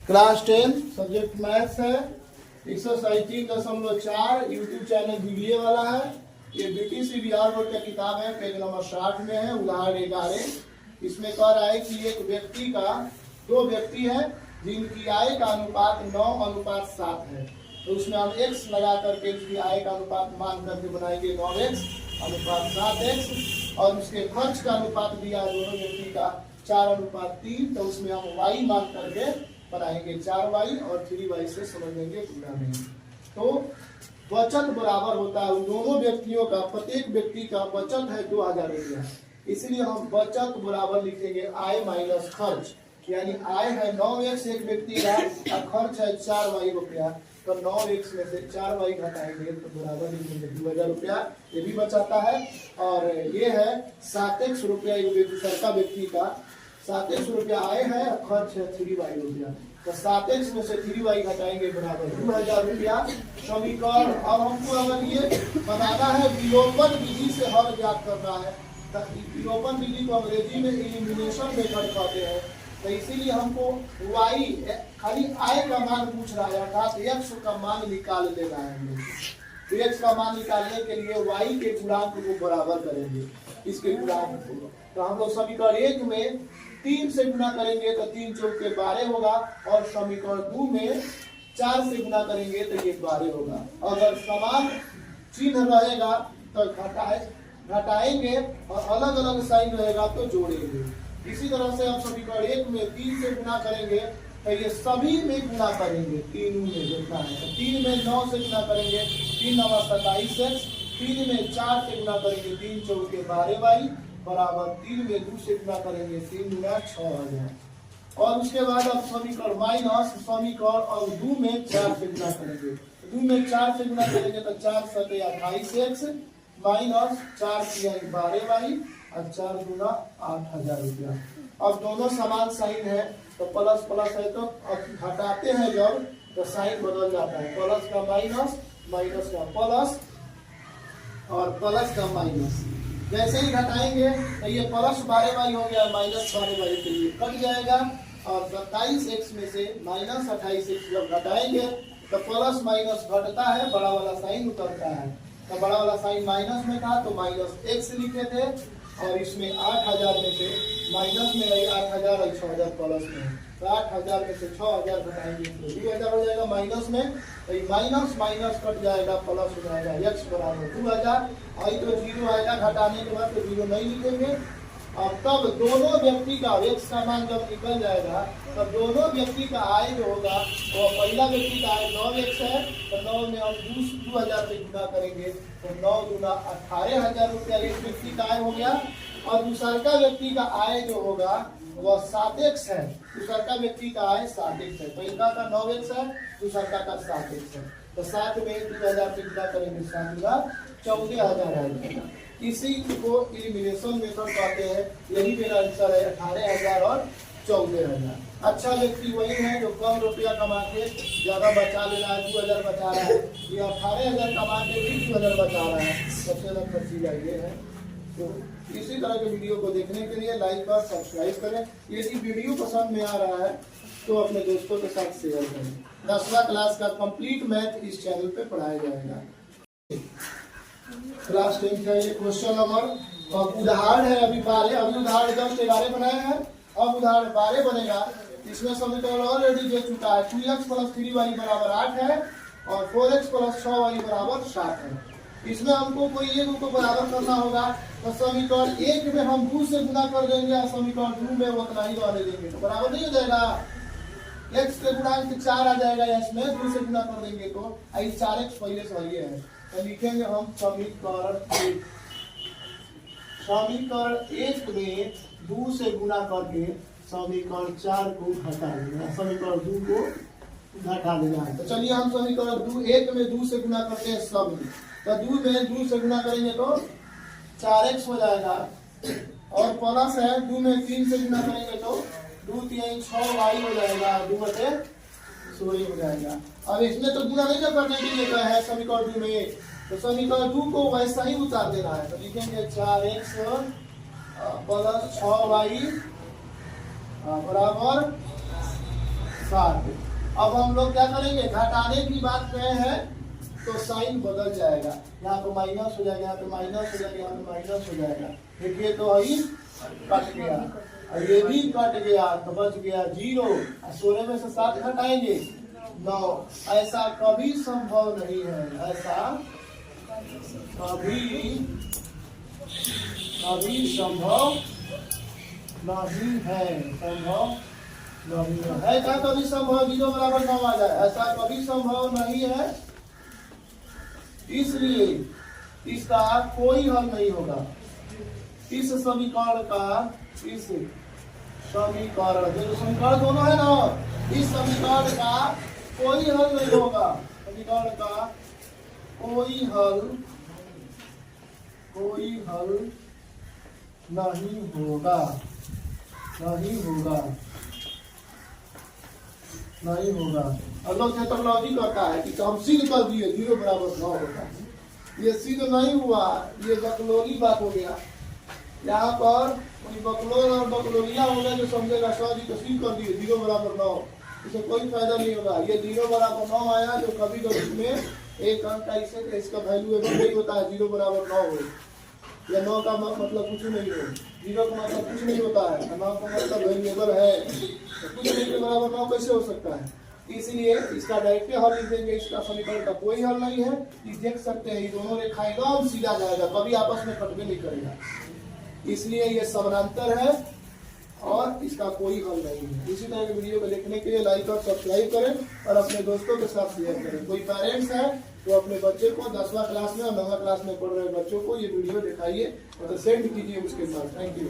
Class 10 subject maths है। 137.4 YouTube channel video वाला है। ये बीटीसी बिहार बोर्ड का किताब है, पेज नंबर 60 में है, उदाहरण 11। इसमें कह रहा है कि एक व्यक्ति का दो व्यक्ति है जिनकी आय का अनुपात 9:7 है। तो उसमें हम x लगा करके उसकी आय का अनुपात मान करके बनाएंगे 9x अनुपात 7x, और उसके खर्च का अनुपात दिया है दोनों व्यक्ति का 4:3। तो उसमें हम y मान करके बनाएंगे 4y और 3y से समझ लेंगे पूरा नहीं। तो बचत बराबर होता है उन दोनों व्यक्तियों का, प्रत्येक व्यक्ति का बचत है 2000 रुपया, इसलिए हम बचत बराबर लिखेंगे आय माइनस खर्च। यानी आय है 9x एक व्यक्ति का और खर्च है 4y रुपया, तो 9x में से 4y घटाएंगे तो बराबर लिखेंगे 2000 रुपया, ये भी बचाता है। और ये है 7x रुपया एक दूसरा व्यक्ति का, 7x रुपया आय है और खर्च है 3y रुपया, तो 7x में से 3y घटाएंगे बराबर 2000 रुपया। समीकरण अब हमको अगर ये बनाना है विलोपन विधि से हल ज्ञात करना है, तो विलोपन विधि को अंग्रेजी में एलिमिनेशन मेथड कहते हैं। तो इसीलिए हमको y खाली आय का मान पूछ रहा है, अर्थात x का मान निकाल लेना है। तो x का मान निकालने के लिए y के गुणांक को बराबर करेंगे इसके गुणांक को। तो हम लोग समीकरण 1 में 3 से गुना करेंगे तो 3 चौके 12 होगा, और समीकरण 2 में 4 से गुना करेंगे तो ये 12 होगा। अगर समान चिन्ह रहेगा तो घटाएंगे और अलग अलग साइन रहेगा तो जोड़ेंगे। इसी तरह से हम समीकरण 1 में 3 से गुना करेंगे तो ये सभी में गुना करेंगे, तीनों में जितना है। तो 3 में 9 से गुना करेंगे 3 9 27x, 3 में 4 से गुना करेंगे 3 चौके 12y बराबर 3 में 2 से गुना करेंगे 3 गुना 6000। और उसके बाद अब समीकरण माइनस समीकरण और 2 में 4 से गुना करेंगे, 2 में 4 से गुना करेंगे तो 4 7 28x माइनस 4 12y और 4 गुना 8000 रुपया। अब दोनों समान साइन है तो प्लस प्लस है, तो अब घटाते हैं जब तो साइन बदल जाता है, प्लस का माइनस, माइनस का प्लस और प्लस का माइनस। जैसे ही घटाएंगे तो ये प्लस 12y हो गया, माइनस 12y के लिए कट जाएगा, और 27x में से माइनस 28x जब घटाएंगे तो प्लस माइनस घटता है, बड़ा वाला साइन उतरता है। तो बड़ा वाला साइन माइनस में था तो माइनस x लिखे थे, और इसमें 8000 में से माइनस में है 8000 और 6000 प्लस में, तो 8000 में से 6000 घटाएंगे तो 2000 हो जाएगा माइनस में। तो माइनस माइनस कट जाएगा, प्लस हो जाएगा x बराबर 2000। आई तो 0 आएगा, घटाने के बाद तो 0 नहीं लिखेंगे। और तब दोनों व्यक्ति का x का मान जब निकल जाएगा तब दोनों व्यक्ति का आय जो होगा वो पहला व्यक्ति का आय 9x है, तो 9 में हम 2000 से गुना करेंगे तो 9 गुना 18000 रुपया एक व्यक्ति का आय हो गया। और दूसरा व्यक्ति का आय जो होगा वह 7x है, दूसरा व्यक्ति का आय 7x है, पहला का 9x है, दूसरा का 7x है। तो 7 में 2000 से गुना करेंगे 7 गुना 14000 आएगा। इसी को एलिमिनेशन मेथड कहते हैं। यही मेरा आंसर है 18000 और 14000। अच्छा व्यक्ति वही है जो कम रुपया कमा के ज्यादा बचा ले रहा है, 2000 बचा रहा है, ये 18000 कमा के भी 2000 बचा रहा है। सबसे अलग खर्चीला ये है। तो इसी तरह के वीडियो को देखने के लिए लाइक और सब्सक्राइब करें। यदि वीडियो पसंद में आ रहा है तो अपने दोस्तों के साथ शेयर करें। 10वां क्लास का कंप्लीट मैथ इस चैनल पे पढ़ाया जाएगा। क्लास 10 का ये क्वेश्चन नंबर उदाहरण है, अभी उदाहरण जस्ट 11 बनाए हैं, अब उदाहरण 12 बनेगा। इसमें समीकरण ऑलरेडी दे चुका है, 2x प्लस 3y बराबर 8 है और 4x प्लस 6y बराबर 7 है। इसमें हमको कोई एक को बराबर करना होगा, तो समीकरण 1 में हम 2 से गुना कर देंगे और समीकरण 2 में उतना ही रहने देंगे, तो बराबर नहीं हो जाएगा। x के गुणांक 4 आ जाएगा, इसमें 2 से गुना कर देंगे तो 4x पहले सही है। तो लिखेंगे हम समीकरण 1 में 2 से गुना करके समीकरण 4 को घटा देना, समीकरण 2 को घटा देना है। तो चलिए हम समीकरण 1 में 2 से गुना करते हैं सब, तो 2 में 2 से गुना करेंगे तो 4x हो जाएगा, और प्लस है 2 में 3 से गुना करेंगे तो 2 3 6y हो जाएगा, 2 बटे 16 हो जाएगा। अब इसमें तो गुना नहीं करने के लिए है समीकरण 2 में, तो समीकरण 2 को वैसा ही उतार देना है। तो लिखेंगे 4x प्लस 6y बराबर 60। अब हम लोग क्या करेंगे, घटाने की बात कहे हैं तो साइन बदल जाएगा, यहाँ पे माइनस हो जाएगा, यहाँ पे माइनस हो जाएगा, यहाँ पे माइनस हो जाएगा। देखिए तो अभी कट गया और ये भी कट गया तो बच गया 0। 16 में से 7 घटाएंगे 9। ऐसा कभी संभव नहीं है, ऐसा कभी संभव नहीं है, संभव नहीं है। क्या कभी संभव 0 बराबर 9 आ जाए? ऐसा कभी संभव नहीं है, इसलिए इसका कोई हल नहीं होगा। इस समीकरण का, इस समीकरण जो समीकरण दोनों है ना, इस समीकरण का कोई हल नहीं होगा। समीकरण का कोई हल नहीं होगा, नहीं होगा, नहीं होगा। और लोग टेक्नोलॉजी कहता है कि हम सिद्ध कर दिए 0 बराबर 9 होता है। ये सिद्ध नहीं हुआ, ये बकलोली बात हो गया। यहाँ पर कोई बकलोल और बकलोलिया होगा जो समझेगा सर जी तो सिद्ध कर दिए 0 बराबर 9, इसे कोई फायदा नहीं होगा। ये 0 बराबर 9 आया जो कभी कभी इसमें एक अंक का इसे इसका वैल्यू नहीं होता है 0 बराबर 9 हो या 9 का मतलब कुछ नहीं हो, 0 का मतलब कुछ नहीं होता है, 9 का मतलब वेरिएबल है, तो कुछ नहीं के बराबर 9 कैसे हो सकता है? इसलिए इसका डायरेक्ट हल लिख देंगे, इसका समीकरण का कोई हल नहीं है। ये देख सकते हैं ये दोनों रेखा एकदम सीधा जाएगा, कभी आपस में कटवे नहीं करेगा, इसलिए ये समानांतर है और इसका कोई हल नहीं है। इसी तरह के वीडियो को देखने के लिए लाइक और सब्सक्राइब करें और अपने दोस्तों के साथ शेयर करें। कोई पेरेंट्स है तो अपने बच्चे को 10वां क्लास में और 9वां क्लास में पढ़ रहे बच्चों को ये वीडियो दिखाइए और सेंड कीजिए उसके साथ। Thank you.